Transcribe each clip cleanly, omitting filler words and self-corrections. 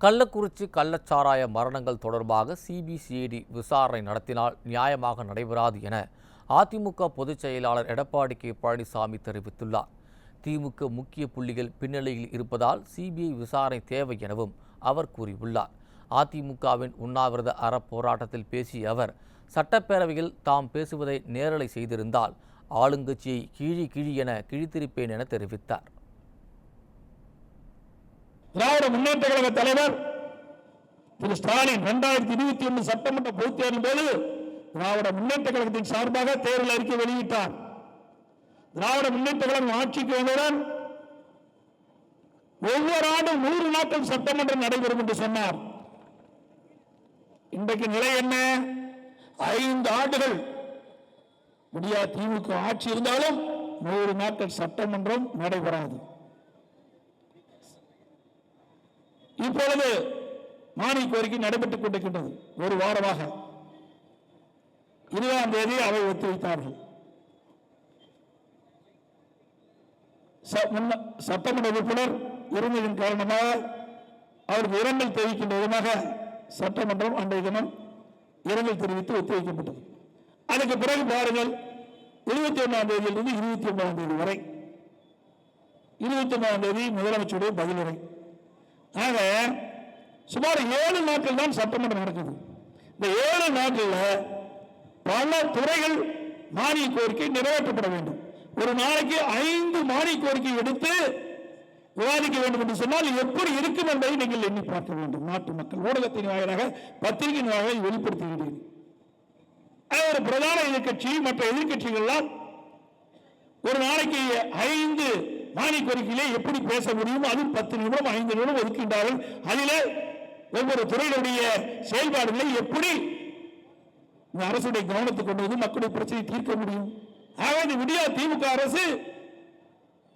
கள்ளக்குறிச்சி கள்ளச்சாராய மரணங்கள் தொடர்பாக சிபிசிஐடி விசாரணை நடத்தினால் நியாயமாக நடைபெறாது என அதிமுக பொதுச் செயலாளர் எடப்பாடி கே பழனிசாமி தெரிவித்துள்ளார். திமுக முக்கிய புள்ளிகள் பின்னணியில் இருப்பதால் சிபிஐ விசாரணை தேவை எனவும் அவர் கூறியுள்ளார். அதிமுகவின் உண்ணாவிரத அறப்போராட்டத்தில் பேசிய அவர், சட்டப்பேரவையில் தாம் பேசுவதை நேரலை செய்திருந்தால் ஆளுங்கட்சியை கிழி என கிழித்திருப்பேன் என தெரிவித்தார். திராவிட முன்னேற்ற கழக தலைவர் திரு ஸ்டாலின் 2021 சட்டமன்ற பொதுத் தேர்தலின் போது திராவிட முன்னேற்ற கழகத்தின் சார்பாக தேர்தல் அறிக்கை வெளியிட்டார். திராவிட முன்னேற்ற கழகம் ஆட்சிக்கு வந்தவுடன் ஒவ்வொரு ஆண்டும் 100 நாட்கள் சட்டமன்றம் நடைபெறும் என்று சொன்னார். இன்றைக்கு நிலை என்ன? 5 ஆண்டுகள் விடியா திமுக ஆட்சி இருந்தாலும் 100 நாட்கள் சட்டமன்றம் நடைபெறாது. இப்பொழுது மானிய கோரிக்கை நடைபெற்றுக் கொண்டிருக்கின்றது. ஒரு வாரமாக 20ஆம் தேதி அவை ஒத்திவைத்தார்கள். சட்டமன்ற உறுப்பினர் இருந்ததன் காரணமாக அவருக்கு இரங்கல் தெரிவிக்கின்ற விதமாக சட்டமன்றம் அன்றைய தினம் இரங்கல் தெரிவித்து ஒத்திவைக்கப்பட்டது. அதுக்கு பிறகு பாருங்கள், 21ஆம் தேதியிலிருந்து 29ஆம் தேதி வரை 29ஆம் தேதி முதலமைச்சருடைய பதிலுரை. ஆக சுமார் 7 நாட்கள் தான் சட்டமன்றம் நடக்குது. இந்த 7 நாட்களில் பல துறைகள் மானிய கோரிக்கை நிறைவேற்றப்பட வேண்டும். ஒரு நாளைக்கு 5 மானிய கோரிக்கை எடுத்து விவாதிக்க வேண்டும் என்று சொன்னால் எப்படி இருக்கும் என்பதை நீங்கள் எண்ணி பார்க்க வேண்டும். நாட்டு மக்கள் ஊடகத்தின் வாயிலாக, பத்திரிகையின் வாயிலாக வெளிப்படுத்துகிறீர்கள். ஒரு பிரதான எதிர்கட்சி மற்ற எதிர்கட்சிகள்லாம் ஒரு நாளைக்கு 5 மானிய கோரிக்கையிலே எப்படி பேச முடியும்? அதுவும் 10 நிமிடம் 5 நிமிடம் ஒதுக்கின்றார்கள். அதிலே ஒவ்வொரு துறையினுடைய செயல்பாடுகளை எப்படி இந்த அரசுடைய கவனத்துக்கு கொண்டு வந்து மக்களுடைய பிரச்சனையை தீர்க்க முடியும்? ஆக இந்த விடியா திமுக அரசு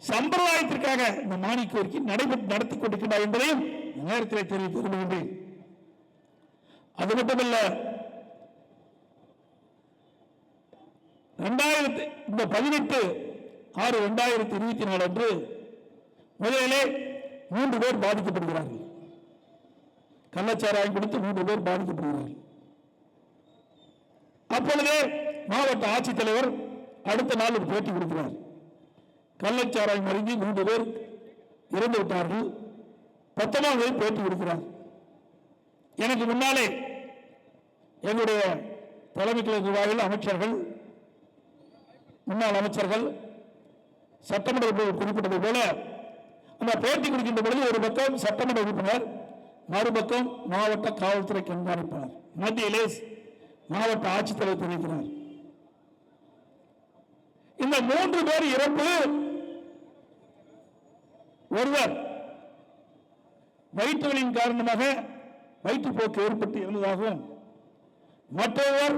சம்பிரதாயத்திற்காக இந்த மானிய கோரிக்கை நடத்தி கொண்டிருக்கிறார் என்பதையும் நேரத்தில் தெரிவித்து விரும்புகின்றேன். அது மட்டுமல்ல, 18/6/2024 அன்று முதலிலே 3 பேர் பாதிக்கப்படுகிறார்கள். கள்ளச்சாராயம் கொடுத்து 3 பேர் பாதிக்கப்படுகிறார்கள். அப்பொழுதே மாவட்ட ஆட்சித்தலைவர் அடுத்த நாள் ஒரு பேட்டி கொடுக்கிறார். கள்ளச்சாராயம் அருந்தி 3 பேர் இறந்து விட்டார்கள். 19ஆம் தேதி பேட்டி கொடுக்கிறார். எனக்கு முன்னாலே எங்களுடைய தலைமை நிர்வாகிகள், அமைச்சர்கள், முன்னாள் அமைச்சர்கள், சட்டமன்ற குறிப்பிட்டது போல அந்த பேட்டி கொடுக்கின்ற பொழுது ஒரு பக்கம் சட்டமன்ற உறுப்பினர், மறுபக்கம் மாவட்ட காவல்துறை கண்காணிப்பாளர், மத்தியிலே மாவட்ட ஆட்சித்தலைவர் தெரிவிக்கிறார். இந்த 3 பேர் இறப்பு, ஒருவர் வயிற்று வலியின் காரணமாக வயிற்றுப்போக்கு ஏற்பட்டு இருந்ததாகவும், மற்றொருவர்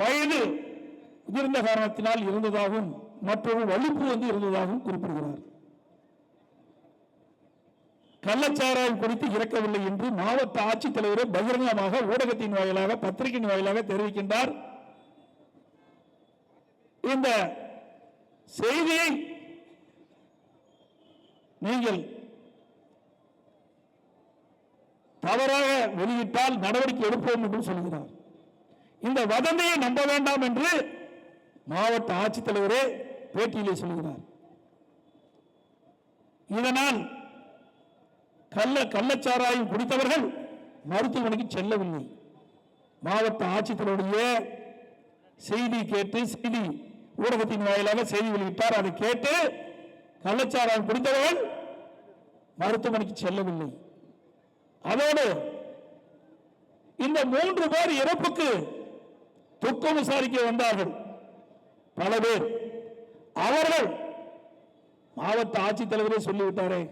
வயது முதிர்ந்த காரணத்தினால் இருந்ததாகவும், மற்றொரு வலிப்பு இருந்ததாகவும் குறிப்பிடுகிறார். கள்ளச்சாராயம் குறித்து இறக்கவில்லை என்று மாவட்ட ஆட்சித்தலைவரை பகிரங்கமாக ஊடகத்தின் வாயிலாக, பத்திரிகையின் வாயிலாக தெரிவிக்கின்றார். இந்த செய்தியை நீங்கள் தவறாக வெளியிட்டால் நடவடிக்கை எடுப்போம் என்று சொல்கிறார். இந்த வதந்தியை நம்ப வேண்டாம் என்று மாவட்ட ஆட்சித்தலைவரே பேட்டியிலே சொல்கிறார். இதனால் கள்ளச்சாராயம் குடித்தவர்கள் மருத்துவமனைக்கு செல்லவில்லை. மாவட்ட ஆட்சித்தலைவருடைய செய்தி கேட்டு, செய்தி ஊடகத்தின் வாயிலாக செய்தி வெளியிட்டார். அதை கேட்டு கள்ளச்சாராயம் குடித்தவர்கள் மருத்துவமனைக்கு செல்லவில்லை. அதோடு இந்த 3 பேர் இறப்புக்கு துக்கம் விசாரிக்க வந்தார்கள் பல பேர். அவர்கள் மாவட்ட ஆட்சித்தலைவரே சொல்லிவிட்டாரே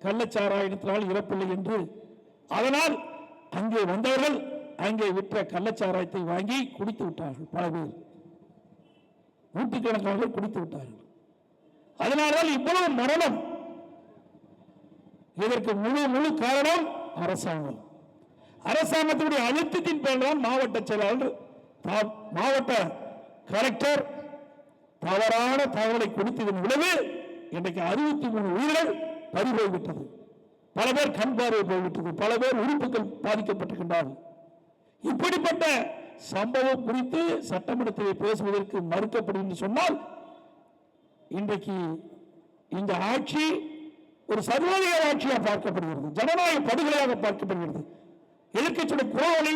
கள்ளச்சாராயத்தினால் இறப்பில்லை என்று. அதனால் அங்கே வந்தவர்கள் அங்கே விற்ற கள்ளச்சாராயத்தை வாங்கி குடித்து விட்டார்கள். பல பேர், நூற்றுக்கணக்கானவர்கள் குடித்து விட்டார்கள். அதனால்தான் இவ்வளவு மரணம். இதற்கு முழு காரணம் அரசாங்கம். அரசாங்கத்தினுடைய அழுத்தத்தின் பேரில் மாவட்ட செயலாளர், மாவட்ட கலெக்டர் தவறான தகவலை கொடுத்ததன் விளைவு இன்றைக்கு 63 உயிர்கள் பறிபோய்விட்டது. பல பேர் கண் பார்வை போய்விட்டது, பல பேர் உறுப்புகள் பாதிக்கப்பட்டிருக்கின்றார்கள். இப்படிப்பட்ட சம்பவம் குறித்து சட்டமன்றத்தில் பேசுவதற்கு மறுக்கப்படும் என்று சொன்னால் இன்றைக்கு இந்த ஆட்சி ஒரு சர்வாதிகார ஆட்சியாக பார்க்கப்படுகிறது, ஜனநாயக படுகொலையாக பார்க்கப்படுகிறது. எதிர்க்கட்சியுடைய குரலை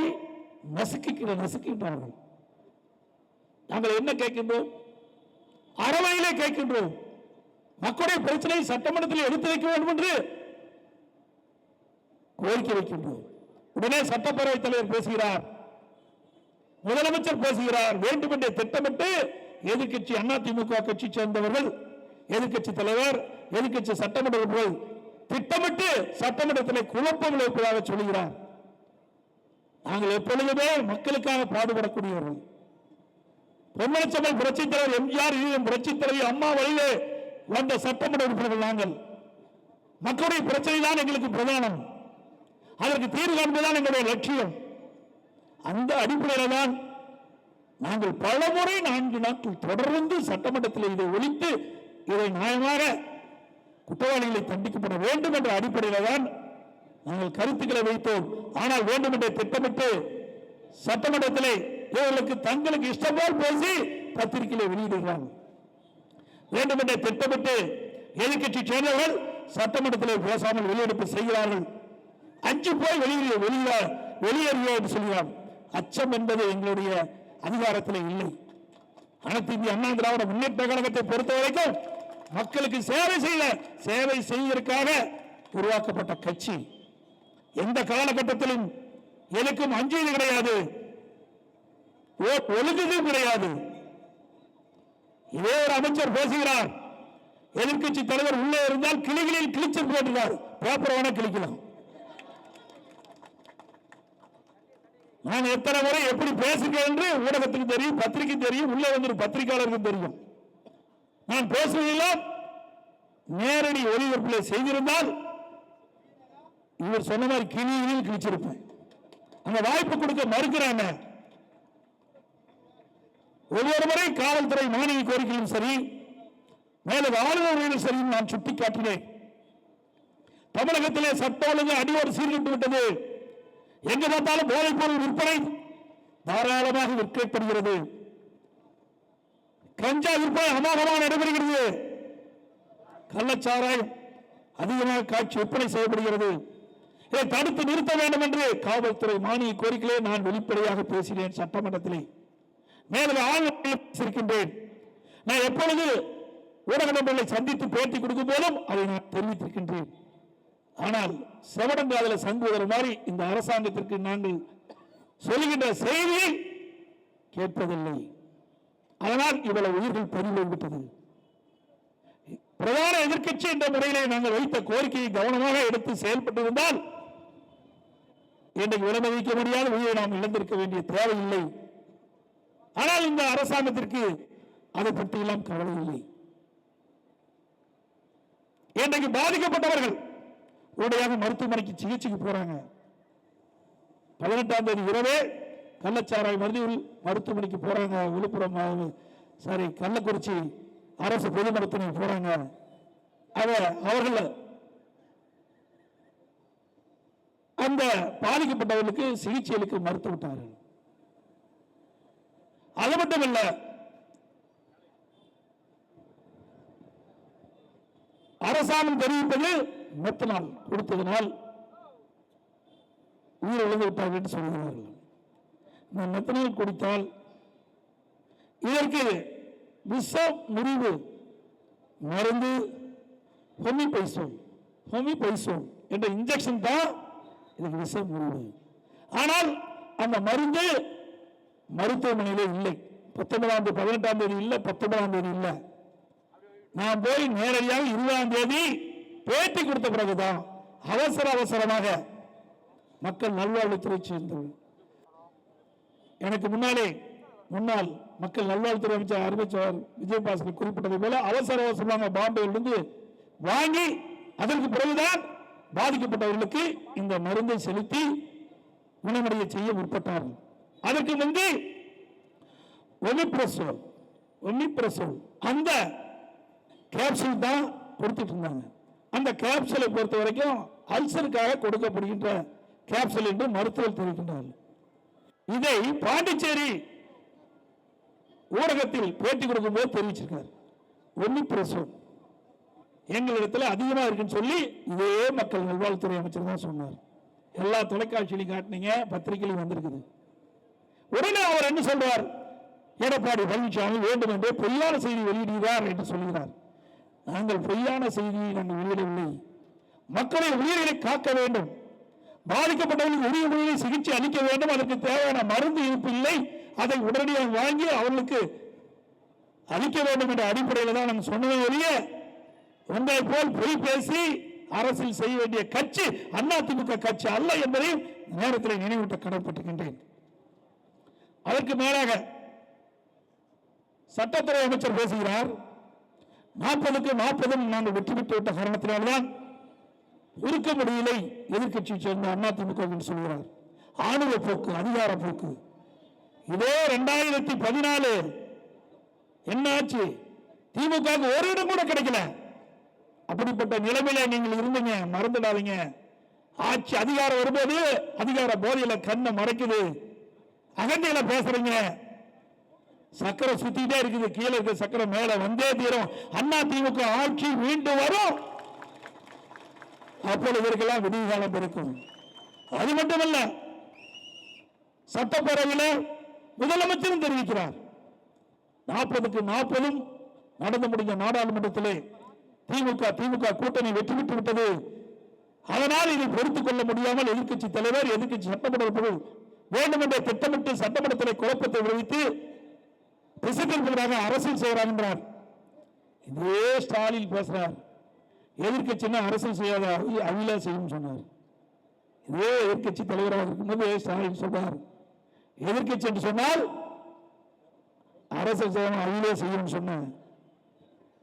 நசுக்கின்றார்கள். நாங்கள் என்ன கேட்கின்றோம்? அறவையிலே கேட்கின்றோம், மக்களுடைய பிரச்சனை சட்டமன்றத்தில் எடுத்து வைக்க வேண்டும் என்று கோரிக்கை வைக்கின்றோம். உடனே சட்டப்பேரவைத் தலைவர் பேசுகிறார், முதலமைச்சர் பேசுகிறார். வேண்டுமென்றே திட்டமிட்டு எதிர்க்கட்சி அதிமுக கட்சி சேர்ந்தவர்கள், எதிர்க்கட்சி தலைவர், எதிர்க்கட்சி சட்டமன்ற உறுப்பினர்கள் திட்டமிட்டு சட்டமன்றத்தில் குழப்பம் விளைவிப்பதாக சொல்கிறார். நாங்கள் எப்பொழுதுமே மக்களுக்காக பாடுபடக்கூடியவர்கள். பொன்மனச்செம்மல் புரட்சித் தலைவர் எம்ஜிஆர், புரட்சித் தலைவர் அம்மா வழியிலே வந்த சட்டமன்ற உறுப்பினர்கள் நாங்கள். மக்களுடைய பிரச்சனை தான் எங்களுக்கு பிரதானம், அதற்கு தீர்வு காண்பதுதான் எங்களுடைய லட்சியம். அந்த அடிப்படையில் தான் நாங்கள் பலமுறை 4 நாட்கள் தொடர்ந்து சட்டமன்றத்தில் இதை ஒழித்து இதை நியாயமாக குற்றவாளிகளை தண்டிக்கப்பட வேண்டும் என்ற அடிப்படையில் தான் நாங்கள் கருத்துக்களை வைத்தோம். ஆனால் வேண்டும் என்ற திட்டமிட்டு சட்டமன்றத்தில் இவர்களுக்கு தங்களுக்கு இஷ்டம் போல் பேசி பத்திரிகைகளை வெளியிடுகிறார்கள். வேண்டும் என்ற திட்டமிட்டு எதிர்க்கட்சி சேர்ந்தவர்கள் சட்டமன்றத்தில் பேசாமல் வெளியெடுப்பு செய்கிறார்கள். அஞ்சு போய் வெளியேறுகிறோம் என்று சொல்கிறார். அச்சம் என்பது எங்களுடைய அதிகாரத்தில் இல்லை. அனைத்து இந்திய அண்ணா திராவிட முன்னேற்ற கழகத்தை பொறுத்தவரைக்கும் மக்களுக்கு சேவை செய்வதற்காக உருவாக்கப்பட்ட கட்சி. எந்த காலகட்டத்திலும் எனக்கும் அஞ்சியது கிடையாது, ஒழுங்குதும் கிடையாது. இதே ஒரு அமைச்சர் பேசுகிறார், எதிர்க்கட்சி தலைவர் உள்ளே இருந்தால் கிளிகளில் கிழிச்சல் போட்டுகிறார், பேப்பர் வேணா கிழிக்கலாம். நான் எத்தனை முறை எப்படி பேசுகிறேன் என்று ஊடகத்துக்கு தெரியும், பத்திரிகை தெரியும், உள்ளே வந்து பத்திரிகையாளருக்கு தெரியும். நான் பேசுவதெல்லாம் நேரடி ஒளிபரப்பில் செய்திருந்தால் இவர் சொன்ன மாதிரி கிளியில் கிழிச்சிருப்பேன். அந்த வாய்ப்பு கொடுக்க மறுக்கிறாங்க. ஒவ்வொரு முறை காவல்துறை மானிய கோரிக்கையும் சரி, மேலும் ஆளுநர்களும் சரி நான் சுட்டிக்காட்டினேன். தமிழகத்திலே சட்ட ஒழுங்கு அடியோடு சீர்கிட்டு விட்டது. எங்கு பார்த்தாலும் போதைப் பொருள் விற்பனை தாராளமாக விற்கப்படுகிறது. கஞ்சா விற்பனை அமோகமாக நடைபெறுகிறது. கள்ளச்சாராயம் அதிகமாக காட்சி விற்பனை செய்யப்படுகிறது. இதை தடுத்து நிறுத்த வேண்டும் என்று காவல்துறை மானிய கோரிக்கையிலே நான் வெளிப்படையாக பேசினேன் சட்டமன்றத்திலே. மேலும் ஆளுநர் நான் எப்பொழுது ஊடக நண்பர்களை சந்தித்து பேட்டி கொடுக்கும் போதும் அதை நான் தெரிவித்திருக்கின்றேன். ஆனால் செவடங்காதல சங்குவதர் மாதிரி இந்த அரசாங்கத்திற்கு நாங்கள் சொல்லுகின்ற செய்தியை கேட்பதில்லை. அதனால் இவ்வளவு உயிர்கள் பறிபோய்விட்டது. பிரதான எதிர்க்கட்சி என்ற முறையிலே நாங்கள் வைத்த கோரிக்கையை கவனமாக எடுத்து செயல்பட்டிருந்தால் இன்றைக்கு விலமதிக்க முடியாத உயிரை நாம் இழந்திருக்க வேண்டிய தேவையில்லை. ஆனால் இந்த அரசாங்கத்திற்கு அதை பற்றியெல்லாம் கவலை இல்லை. இன்றைக்கு பாதிக்கப்பட்டவர்கள் உடனடியாக மருத்துவமனைக்கு சிகிச்சைக்கு போறாங்க. 18ஆம் தேதி இரவே கள்ளச்சாராய மருத்துவமனைக்கு போறாங்க. விழுப்புரம் கள்ளக்குறிச்சி அரசு பொது மருத்துவமனைக்கு போறாங்க. அவர்கள் அந்த பாதிக்கப்பட்டவர்களுக்கு சிகிச்சைகளுக்கு மறுத்து விட்டார்கள். அது மட்டுமல்ல, அரசாங்கம் தெரிவிப்பது மெத்தனால் கொடுத்ததனால் உயிர் இழந்து விட்டார்கள் என்று சொல்கிறார்கள். இந்த மெத்தனால் கொடுத்தால் இதற்கு விஷ முறிவு மருந்து ஹோமிபைசோல் என்ற இன்ஜெக்ஷன் தான் இதுக்கு விஷ முறிவு. ஆனால் அந்த மருந்து மருத்துவமனையிலே இல்லை. 18ஆம் தேதி இல்லை, 19ஆம் தேதி இல்லை. நான் போய் நேரடியாக 20ஆம் தேதி பேட்டி கொடுத்த பிறகுதான் அவசரமாக மக்கள் நல்வாழ்வுத்துறை சேர்ந்தவர் எனக்கு முன்னாள் மக்கள் நல்வாழ்வுத்துறை அமைச்சர் அறிவிச்சவர் விஜயபாஸ்கர் குறிப்பிட்டதை போல அவசரமாக பாம்பேயிலிருந்து வாங்கி அதற்கு பிறகுதான் பாதிக்கப்பட்டவர்களுக்கு இந்த மருந்தை செலுத்தி குணமடைய செய்ய முற்பட்டார்கள். அதற்கு முன்பு ஒமிப்ரசோல் அந்த கேப்சூல் தான் கொடுத்துட்டு இருந்தாங்க. அந்த கேப்சூலை பொறுத்த வரைக்கும் அல்சருக்காக கொடுக்கப்படுகின்ற கேப்சூல் என்று மருத்துவர் தெரிவிக்கின்றார்கள். இதை பாண்டிச்சேரி ஊடகத்தில் பேட்டி கொடுக்கும் போது தெரிவிச்சிருக்கார். ஒமிப்ரசோல் எங்களிடத்தில் அதிகமாக இருக்குன்னு சொல்லி இதே மக்கள் நல்வாழ்வுத்துறை அமைச்சர் தான் சொன்னார். எல்லா தொலைக்காட்சியிலையும் காட்டினீங்க, பத்திரிகையிலும் வந்திருக்குது. உடனே அவர் என்ன சொல்றார்? எடப்பாடி பழனிசாமி வேண்டும் என்றே பொய்யான செய்தி வெளியிடுகிறார் என்று சொல்கிறார். நாங்கள் பொய்யான செய்தியை நாங்கள் வெளியிடவில்லை. மக்களை உயிர்களை காக்க வேண்டும், பாதிக்கப்பட்டவர்களுக்கு உரிய முறையில் சிகிச்சை அளிக்க வேண்டும், அதற்கு தேவையான மருந்து இருப்பு இல்லை, அதை உடனடியாக வாங்கி அவர்களுக்கு அளிக்க வேண்டும் என்ற அடிப்படையில் தான் நாங்கள் சொன்னதை ஒழிய உங்களை போல் பொய் பேசி அரசியல் செய்ய வேண்டிய கட்சி அதிமுக கட்சி அல்ல என்பதை நேரத்தில் நினைவூட்ட கடமைப்பட்டிருக்கின்றேன். அதற்கு மேலாக சட்டத்துறை அமைச்சர் பேசுகிறார். 40க்கு 40 நாங்கள் வெற்றி பெற்று விட்ட காரணத்தினால்தான் இருக்க முடியலை எதிர்கட்சியை சேர்ந்த அதிமுக என்று சொல்கிறார். ஆணுவ போக்கு, அதிகார போக்கு. இதே 2014 என்ன ஆச்சு? திமுக ஒரு இடம் கூட கிடைக்கல. அப்படிப்பட்ட நிலைமையில நீங்கள் இருந்தீங்க, மறந்துடாதீங்க. ஆட்சி அதிகாரம் வரும்போது அதிகார போதையில கண்ணை மறைக்குது, அகந்தையில பேசுறீங்க. சக்கரை சுத்திட்டே இருக்குது, கீழே இருக்க சக்கரை மேல வந்தே தீரும். அதிமுக ஆட்சி மீண்டும் வரும், அப்பொழுது இதற்கெல்லாம் விடிவு காலம் இருக்கும். அது மட்டுமல்ல, சட்டப்பேரவையில் முதலமைச்சரும் தெரிவிக்கிறார். 40க்கு 40 நடந்து முடிந்த நாடாளுமன்றத்திலே திமுக கூட்டணி வெற்றி பெற்று விட்டது. அதனால் இதை பொறுத்துக் கொள்ள முடியாமல் எதிர்க்கட்சி தலைவர், எதிர்க்கட்சி சட்டமன்ற குழு வேண்டுமென்ற திட்டமிட்டு சட்டமன்றத்தில் குழப்பத்தை விளைவித்து திசைத்திருப்பதாக அரசியல் செய்கிறார் என்றார். இதே ஸ்டாலின் பேசுறார். எதிர்க்கட்சின்னா அரசியல் செய்யாத அவிலா செய்யும் சொன்னார். இதே எதிர்க்கட்சி தலைவராக இருக்கும்போது ஸ்டாலின் சொல்றார், எதிர்க்கட்சி என்று சொன்னால் அரசியல் செய்யணும், அவிலே செய்யும் சொன்ன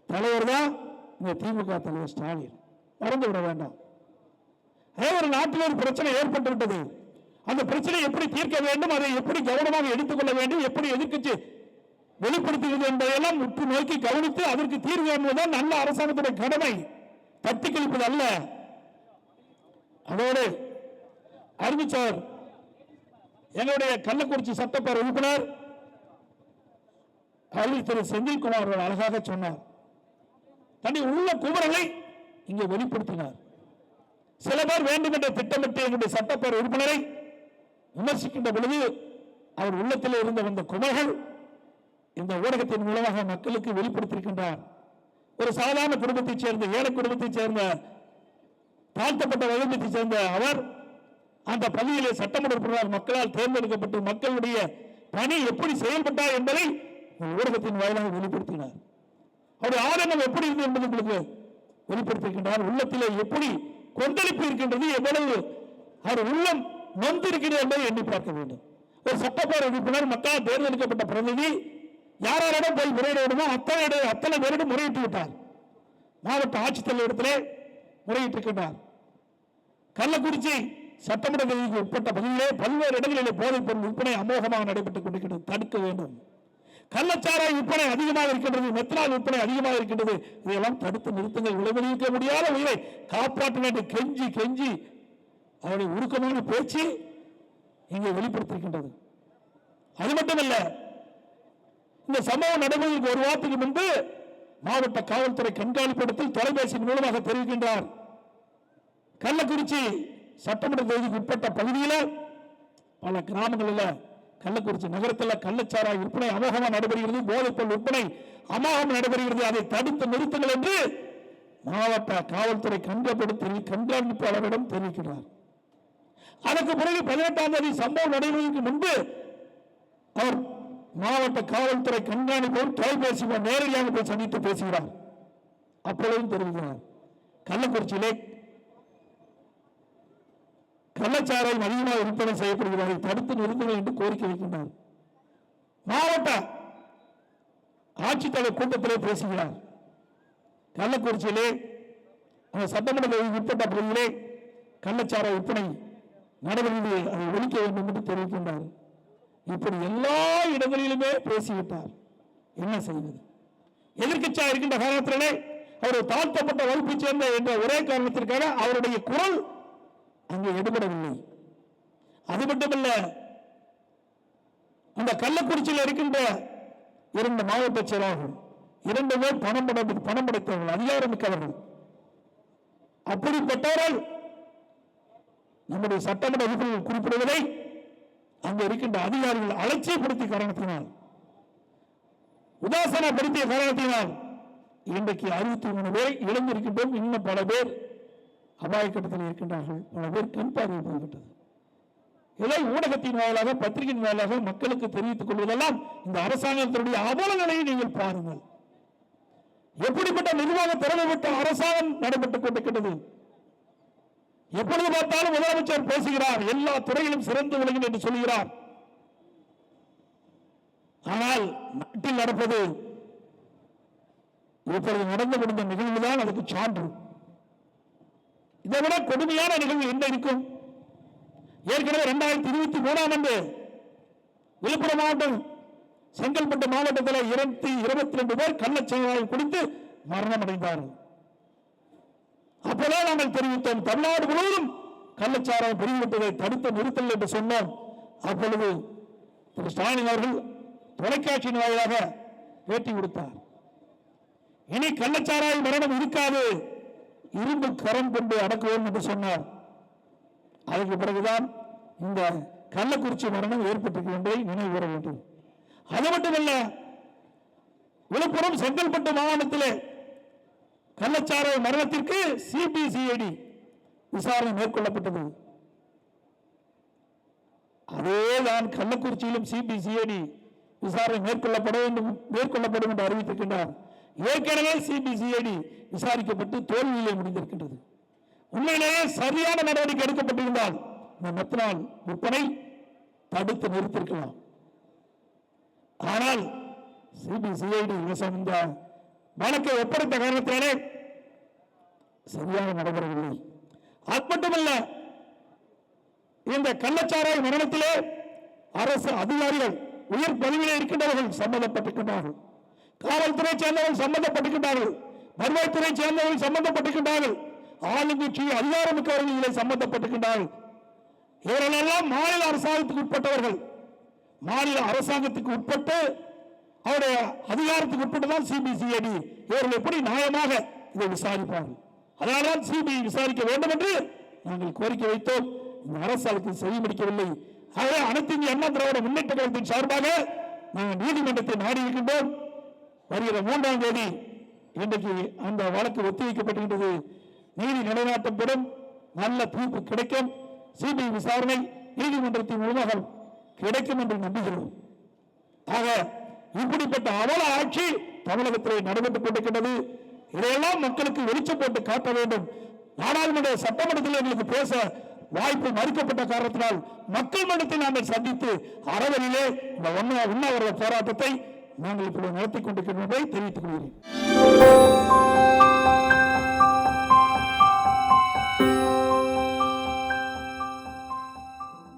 தலைவர் தான் இந்த திமுக தலைவர் ஸ்டாலின். மறந்து விட வேண்டாம். ஒரு நாட்டில் ஒரு பிரச்சனை ஏற்பட்டு விட்டது. அந்த பிரச்சனை எப்படி தீர்க்க வேண்டும், அதை எப்படி கவனமாக எடுத்துக்கொள்ள வேண்டும், எப்படி எதிர்க்கட்சி வெளிப்படுத்துகிறது என்பதையெல்லாம் உற்று நோக்கி கவனித்து அதற்கு தீர்வு என்பதுதான் நல்ல அரசாங்கத்துடைய கடமை, தட்டி கழிப்பது அல்ல. அதோடு அறிவிச்சார் எங்களுடைய கள்ளக்குறிச்சி சட்டப்பேரவை உறுப்பினர் திரு செந்தில்குமார் அவர்கள் அழகாக சொன்னார். தன்னை உள்ள குமரலை இங்கே வெளிப்படுத்தினார். சில பேர் வேண்டும் என்ற திட்டமிட்டு எங்களுடைய சட்டப்பேரவை உறுப்பினரை விமர்சிக்கின்ற பொழுது அவர் உள்ளத்தில் இருந்து வந்த குமர்கள் இந்த ஊடகத்தின் மூலமாக மக்களுக்கு வெளிப்படுத்தியிருக்கின்றார். ஒரு சாதாரண குடும்பத்தைச் சேர்ந்த, ஏழை குடும்பத்தைச் சேர்ந்த, தாழ்த்தப்பட்ட வகுப்பைச் சேர்ந்த அவர் அந்த பள்ளியிலே சட்டமன்ற உறுப்பினர் மக்களால் தேர்ந்தெடுக்கப்பட்டு மக்களுடைய பணி எப்படி செயல்பட்டார் என்பதை ஊடகத்தின் வாயிலாக வெளிப்படுத்தினார். அவருடைய ஆதங்கம் எப்படி இருந்தது என்பது உங்களுக்கு வெளிப்படுத்தியிருக்கின்றார். உள்ளத்திலே எப்படி கொந்தளிப்பு இருக்கின்றது, எவ்வளவு அவர் உள்ளம் நொந்திருக்கிறது என்பதை எண்ணி பார்க்க வேண்டும். ஒரு சட்டப்பேரவை உறுப்பினர் மக்களால் தேர்ந்தெடுக்கப்பட்ட பிரதிநிதி யாரிடம் போய் முறையிட வேண்டுமோ அத்தனை பேரிடம் முறையிட்டு விட்டார். மாவட்ட ஆட்சித்தலைவரிடத்திலே முறையிட்டிருக்கின்றார். கள்ளக்குறிச்சி சட்டமன்ற தொகுதிக்கு உட்பட்ட பகுதியிலே பல்வேறு இடங்களிலே போதைப் பொருள் விற்பனை அமோகமாக நடைபெற்றுக் கொண்டிருக்கிறது. தடுக்க வேண்டும். கள்ளச்சாராய விற்பனை அதிகமாக இருக்கின்றது, மெத்தனால் விற்பனை அதிகமாக இருக்கின்றது. இதையெல்லாம் தடுத்து நிறுத்துங்கள். விளைவிக்க முடியாத உயிரை காப்பாற்ற வேண்டும். கெஞ்சி கெஞ்சி அவருடைய உருக்கமான பேச்சு இங்கே வெளிப்படுத்திருக்கின்றது. அது மட்டுமல்ல, இந்த சம்பவம் நடைபெறுவதற்கு ஒரு வாரத்துக்கு முன்பு மாவட்ட காவல்துறை கண்காணிப்பிடத்தில் தொலைபேசியின் மூலமாக தெரிவிக்கின்றார். கள்ளக்குறிச்சி சட்டமன்ற தொகுதிக்கு உட்பட்ட பகுதியில் பல கிராமங்களில், கள்ளக்குறிச்சி நகரத்தில் கள்ளச்சாராய விற்பனை அமோகமாக நடைபெறுகிறது, போதைப்பொருள் விற்பனை அமோகம் நடைபெறுகிறது. அதை தடுத்து நிறுத்துங்கள் என்று மாவட்ட காவல்துறை கண்காணிப்பாளரிடம் தெரிவிக்கிறார். அதற்கு பிறகு 18ஆம் தேதி சம்பவம் நடைபெறுவதற்கு முன்பு அவர் மாவட்ட காவல்துறை கண்காணிப்போர் தொலைபேசி நேரடியாக போய் சந்தித்து பேசுகிறார். அப்பொழுதும் தெரிவிக்கிறார், கள்ளக்குறிச்சியிலே கள்ளச்சாராயம் அதிகமாக விற்பனை செய்யப்படுகிறது, தடுத்து நிறுத்துங்கள் என்று கோரிக்கை வைக்கின்றார். மாவட்ட ஆட்சித்தலைவர் கூட்டத்திலே பேசுகிறார். கள்ளக்குறிச்சியிலே சட்டமன்ற உட்பட்ட பகுதியிலே கள்ளச்சாராய விற்பனை நடைபெறுகிறது, அதை ஒழிக்க வேண்டும் என்று தெரிவிக்கின்றார். இப்படி எல்லா இடங்களிலுமே பேசிவிட்டார். என்ன செய்வது? எதிர்க்கட்சியாக இருக்கின்ற காலத்திலே அவர் தாழ்த்தப்பட்ட வகுப்பை சேர்ந்த என்ற ஒரே காரணத்திற்காக அவருடைய குரல் அங்கே எடுபடவில்லை. அது மட்டுமல்ல, அந்த கள்ளக்குறிச்சியில் இருக்கின்ற 2 மாவட்ட செயலாளர்கள் 2 பேர் பணம் படைத்தவர்கள், அதிகாரமிக்கவர்கள். அப்படிப்பட்டவர்கள் நம்முடைய சட்டமன்ற உறுப்பினர்கள் குறிப்பிடுவதை அங்கே இருக்கின்ற அதிகாரிகள் அலட்சியப்படுத்திய காரணத்தினால், உதாசனப்படுத்திய காரணத்தினால் இன்றைக்கு 63 பேரை இழந்திருக்கின்றோம். இன்னும் பல பேர் அபாய கட்டத்தில் இருக்கின்றார்கள். பல பேர் கண் பார்வை போய்விட்டது. இதை ஊடகத்தின் வாயிலாக, பத்திரிகையின் வாயிலாக மக்களுக்கு தெரிவித்துக் கொள்வதெல்லாம் இந்த அரசாங்கத்தினுடைய அவலங்களை நீங்கள் பாருங்கள். எப்படிப்பட்ட நிர்வாக திறமைப்பட்ட அரசாங்கம் நடைபெற்றுக் கொண்டிருக்கிறது. எப்பொழுது பார்த்தாலும் முதலமைச்சர் பேசுகிறார், எல்லா துறையிலும் சிறந்து விளங்கும் என்று சொல்கிறார். ஆனால் நாட்டில் நடப்பது இப்பொழுது நடந்து முடிந்த நிகழ்வுதான் அதுக்கு சான்று. இதை விட கொடுமையான நிகழ்வு என்ன இருக்கும்? ஏற்கனவே 2023 ஆண்டு விழுப்புரம் மாவட்டம், செங்கல்பட்டு மாவட்டத்தில் 22 பேர் கள்ளச்சாராயம் குடித்து மரணம் அடைந்தார்கள். அப்போதான் நாங்கள் தெரிவித்தோம், தமிழ்நாடு முழுவதும் கள்ளச்சாராயம் பெருகிவிட்டதை தடுத்து நிறுத்தல் என்று சொன்னோம். அப்பொழுது திரு ஸ்டாலின் அவர்கள் தொலைக்காட்சியின் வாயிலாக பேட்டி கொடுத்தார். இனி கள்ளச்சாராய மரணம் இருக்காது, இரும்பு கரம் கொண்டு அடக்குவோம் என்று சொன்னார். அதற்கு பிறகுதான் இந்த கள்ளக்குறிச்சி மரணம் ஏற்பட்டிருக்கிறது என்பதை நினைவு கூற வேண்டும். அது மட்டுமல்ல, விழுப்புரம் செங்கல்பட்டு மாவட்டத்திலே கள்ளச்சாராய மரணத்திற்கு சிபிசிஐடி விசாரணை மேற்கொள்ளப்பட்டது. அதேதான் கள்ளக்குறிச்சியிலும் சிபிசிஐடி விசாரணை மேற்கொள்ளப்படும் என்று அறிவித்திருக்கின்றார். ஏற்கனவே சிபிசிஐடி விசாரிக்கப்பட்டு தோல்வியிலே முடிந்திருக்கின்றது. உண்மையிலேயே சரியான நடவடிக்கை எடுக்கப்பட்டிருந்தால் இந்த மெத்தனால் விற்பனை தடுத்து நிறுத்திருக்கலாம். ஆனால் சிபிசிஐடி இந்த வழக்கை ஒப்படைத்த காரணத்தினாலே சரியாக நடைபெறவில்லை. அது மட்டுமல்ல, இந்த கள்ளச்சாராய மரணத்திலே அரசு அதிகாரிகள், உயர் பதவியில் இருக்கின்றவர்கள் சம்பந்தப்பட்டிருக்கின்றார்கள். காவல்துறை சேர்ந்தவர்கள் சம்பந்தப்பட்டிருக்கின்றார்கள். வருவாய்த்துறை சேர்ந்தவர்கள் சம்பந்தப்பட்டிருக்கின்றார்கள். ஆளுங்கட்சி அதிகாரமிக்கவர்கள் இதில் சம்பந்தப்பட்டிருக்கின்றார்கள். இவர்களெல்லாம் மாநில அரசாங்கத்துக்கு உட்பட்டவர்கள். மாநில அரசாங்கத்துக்கு உட்பட்டு அவருடைய அதிகாரத்துக்கு உட்பட்டுதான் சிபிசிஐடி. இவர்கள் எப்படி நியாயமாக இதை விசாரிப்பார்கள்? அதனால்தான் சிபிஐ விசாரிக்க வேண்டும் என்று நாங்கள் கோரிக்கை வைத்தோம். இந்த அரசு அதற்கு செய்யமுடிக்கவில்லை. ஆகவே அனைத்து இந்திய அண்ணா திராவிட முன்னேற்ற கழகத்தின் சார்பாக நாங்கள் நீதிமன்றத்தை நாடி இருக்கின்றோம். வருகிற 3ஆம் தேதி இன்றைக்கு அந்த வழக்கு ஒத்திவைக்கப்பட்டிருக்கிறது. நீதி நிலைநாட்டப்படும், நல்ல தீர்ப்பு கிடைக்கும், சிபிஐ விசாரணை நீதிமன்றத்தின் மூலமாக கிடைக்கும் என்று நம்புகிறோம். ஆக இப்படிப்பட்ட அவல ஆட்சி தமிழகத்திலே நடைபெற்றுக் கொண்டிருக்கின்றது. இதையெல்லாம் மக்களுக்கு வெளிச்சம் போட்டு காட்ட வேண்டும். நாடாளுமன்ற சட்டமன்றத்தில் எங்களுக்கு பேச வாய்ப்பு மறுக்கப்பட்ட காரணத்தினால் மக்கள் மன்றத்தை நாங்கள் சந்தித்து அறவழியிலே இந்த உண்ணாவிரத போராட்டத்தை நாங்கள் இப்போது நடத்திக் கொண்டிருக்கிறோம் என்பதை தெரிவித்துக் கொள்கிறேன்.